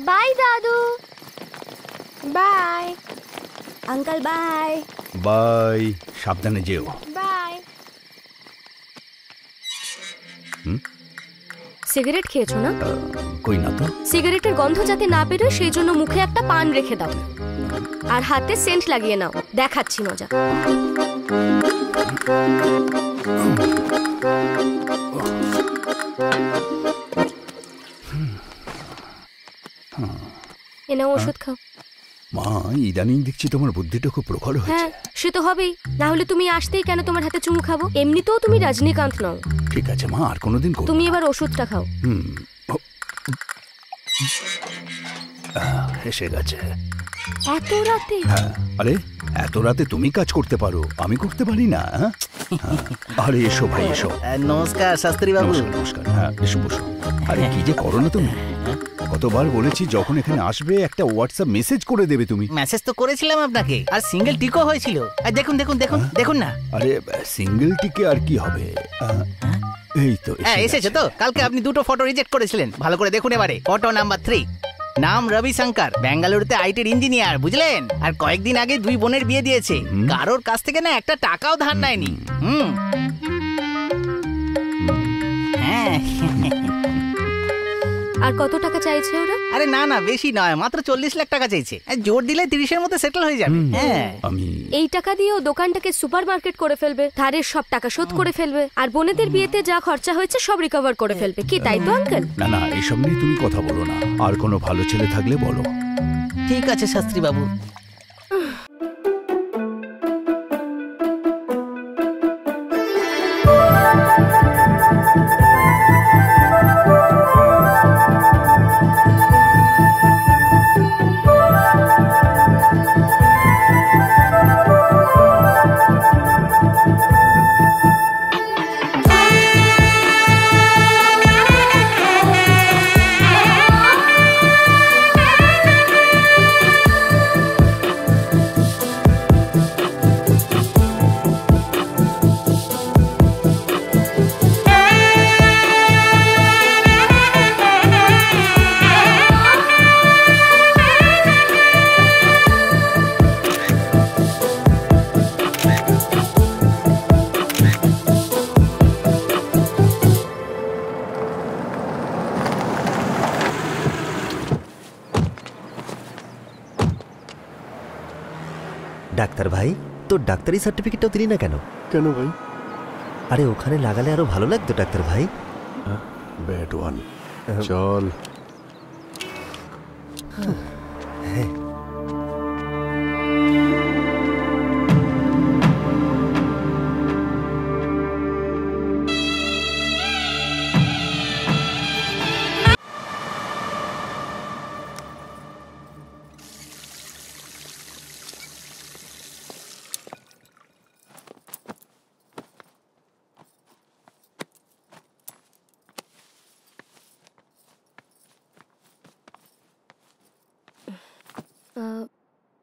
By দাদু। Bye uncle. Bye bye, সাবধানে যেও। বাই। সিগারেট খেয়েছো না? কই না তো। সিগারেটের গন্ধ যাতে না বেরোয় সেই জন্য মুখে একটা পান রেখে দাও আর হাতে সেন্ট লাগিয়ে নাও। দেখাচ্ছি মজা। এনাও ওষুধ খাও। মা, ইদানিং দেখছি তোমার বুদ্ধিটা খুব প্রখর হয়েছে। হ্যাঁ, সে তো হবেই, না হলে তুমি আসতেই কেন তোমার হাতে চুমু খাবো? এমনিতেও তুমি রজনীকান্ত নও। ঠিক আছে মা, আর কোনোদিন করব। তুমি এবার ওষুধটা খাও। এসে গেছে। এত রাতে? হ্যাঁ, আরে এত রাতে তুমি কাজ করতে পারো, আমি করতে পারি না? আরে এসো ভাই, এসো। নমস্কার শাস্ত্রী বাবু। নমস্কার। হ্যাঁ, এসো বসো। আরে কি যে করো না তুমি। কতবার বলেছি যখন এখানে আসবে একটা হোয়াটসঅ্যাপ মেসেজ করে দেবে তুমি। মেসেজ তো করেছিলাম আপনাকে, আর সিঙ্গেল টিকও হয়েছিল। আর দেখুন দেখুন দেখুন দেখুন না। আরে সিঙ্গেল টিকে আর কি হবে। এই তো এসেছে তো। কালকে আপনি দুটো ফটো রিজেক্ট করেছিলেন, ভালো করে দেখুন এবারে। ফটো নাম্বার 3, নাম রবি শঙ্কর, বেঙ্গালুরুতে আইটির ইঞ্জিনিয়ার, বুঝলেন? আর কয়েকদিন আগে 2 বোনের বিয়ে দিয়েছে। কারোর কাছ থেকে না একটা টাকাও ধার নেয়নি। হ্যাঁ। আর কত টাকা চাইছে ওরা? আরে না না, বেশি নয়, মাত্র 40 লাখ টাকা চাইছে। জোর দিলে 30-এর মধ্যে সেটেল হয়ে যাবে। হ্যাঁ, এই টাকা দিয়ে ও দোকানটাকে সুপার মার্কেট করে ফেলবে, ধারের সব টাকা শোধ করে ফেলবে, আর বোনেদের বিয়েতে যা খরচা হয়েছে সব রিকভার করে ফেলবে। কি তাই তো আঙ্কেল? না না, এইসব নিয়ে তুমি কথা বলো না। আর কোনো ভালো ছেলে থাকলে বলো। ঠিক আছে শাস্ত্রী বাবু। ডাক্তার ভাই, তোর ডাক্তারি সার্টিফিকেটটাও দিলি না কেন? কেন ভাই? আরে ওখানে লাগালে আরো ভালো লাগতো ডাক্তার ভাই। Bad one. চল। হ্যাঁ,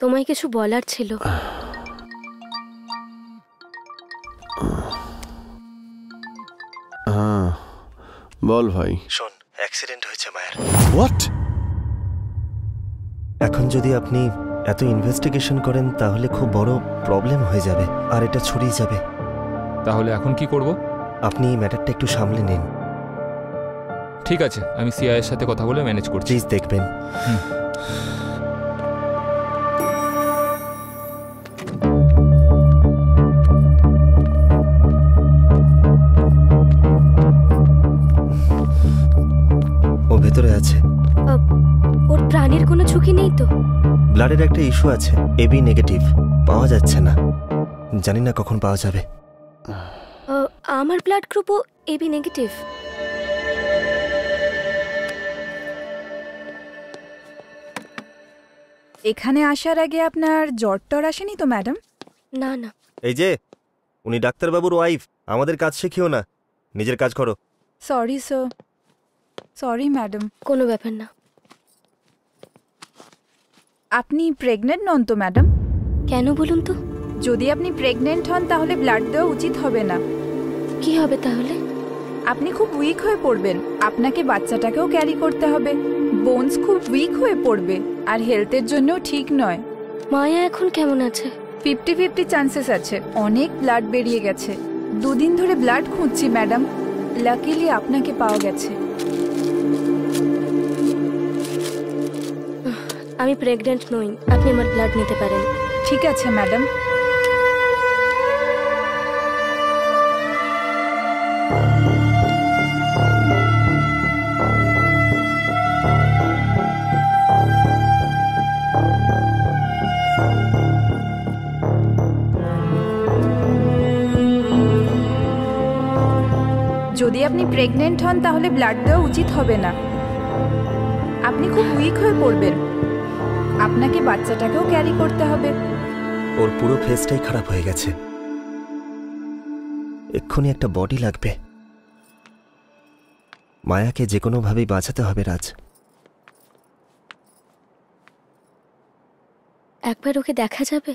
তোমায় কিছু বলার ছিল। বল ভাই। শোন, অ্যাক্সিডেন্ট হয়েছে মায়ের। হোয়াট? এখন যদি আপনি এত ইনভেস্টিগেশন করেন তাহলে খুব বড় প্রবলেম হয়ে যাবে, আর এটা ছড়িয়ে যাবে। তাহলে এখন কি করব? আপনি এই ম্যাটারটা একটু সামলে নিন। ঠিক আছে, আমি সিআই এর সাথে কথা বলে ম্যানেজ করছি। প্লিজ দেখবেন। ও ভেতরে আছে। ওর প্রাণের কোনো ঝুঁকি নেই তো? ব্লাডের একটা ইস্যু আছে, এবি নেগেটিভ, পাওয়া যাচ্ছে না, জানি না কখন পাওয়া যাবে। আমার ব্লাড গ্রুপও এবি নেগেটিভ। এখানে আসার আগে আপনার জ্বর টর আসেনি তো ম্যাডাম? না না। এই যে, উনি ডাক্তারবাবুর ওয়াইফ, আমাদের কাজ শিখিও না, নিজের কাজ করো। Sorry sir. Sorry madam. কোনো ব্যাপার না। আপনি প্রেগনেন্ট নন তো ম্যাডাম? কেন বলুন তো? যদি আপনি প্রেগনেন্ট হন তাহলে ব্লাড দেওয়া উচিত হবে না। কি হবে তাহলে? আপনি খুব উইক হয়ে পড়বেন, আপনাকে বাচ্চাটাকেও ক্যারি করতে হবে, বোনস খুব উইক হয়ে পড়বে আর হেলথের জন্য ঠিক নয়। মায়া এখন কেমন আছে? 50-50 চান্সেস আছে। অনেক ব্লাড বেরিয়ে গেছে। 2 দিন ধরে ব্লাড খুঁজছি ম্যাডাম, লাকিলি আপনাকে পাওয়া গেছে। আমি প্রেগন্যান্ট নই, আপনি আমার ব্লাড নিতে পারেন। ঠিক আছে ম্যাডাম। যদি আপনি প্রেগনেন্ট হন তাহলে ব্লাড দেওয়া উচিত হবে না। আপনি খুব উইক হয়ে পড়বেন। আপনাকে বাচ্চাটাকেও ক্যারি করতে হবে। ওর পুরো ফেসটাই খারাপ হয়ে গেছে। এক্ষুনি একটা বডি লাগবে। মায়াকে যে কোনোভাবেই বাঁচাতে হবে রাজ। একবার ওকে দেখা যাবে?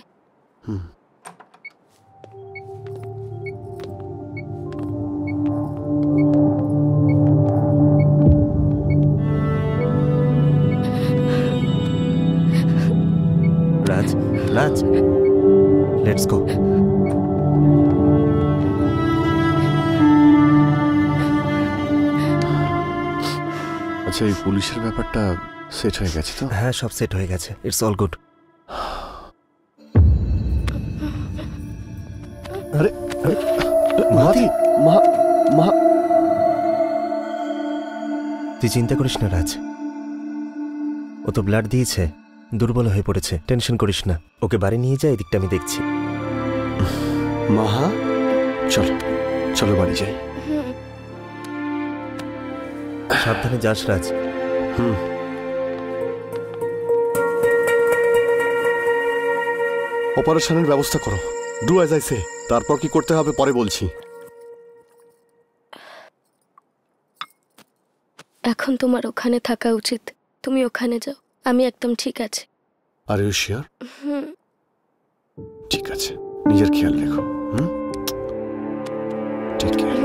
রাজ, রাজ, লেটস গো। আচ্ছা, এই পুলিশের ব্যাপারটা সেট হয়ে গেছে তো? হ্যাঁ, সব সেট হয়ে গেছে। It's all good. আরে মাহাতি, মা তুই চিন্তা করিস না রাজ, ও তো ব্লাড দিয়েছে, দুর্বল হয়ে পড়েছে। টেনশন করিস না, ওকে বাড়ি নিয়ে যা, এদিকটা আমি দেখছি। মাহা, চলো চলো বাড়ি যাই। সাবধানে যাস রাজ। অপারেশনের ব্যবস্থা করো। Do as I say. তারপর কি করতে হবে পরে বলছি। এখন তোমার ওখানে থাকা উচিত। তুমি ওখানে যাও, আমি একদম ঠিক আছে। Are you sure? ঠিক আছে, নিজের খেয়াল রেখো। Take care.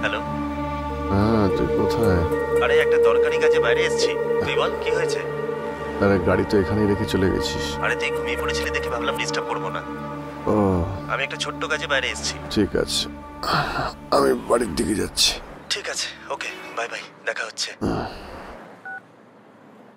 হ্যালো। হ্যাঁ, তুই কোথায়? আরে একটা দরকারি কাজে বাইরে এসেছি। তুই বল কি হয়েছে? আরে গাড়ি তো এখানেই রেখে চলে গেছিস। আরে তুই ঘুমিয়ে পড়েছিলি দেখে ভাবলাম ডিস্টার্ব করবো না। ও, আমি একটা ছোট্ট কাজে বাইরে এসেছি। ঠিক আছে, আমি বাড়ির দিকে যাচ্ছি। ঠিক আছে, ওকে, বাই বাই, দেখা হচ্ছে।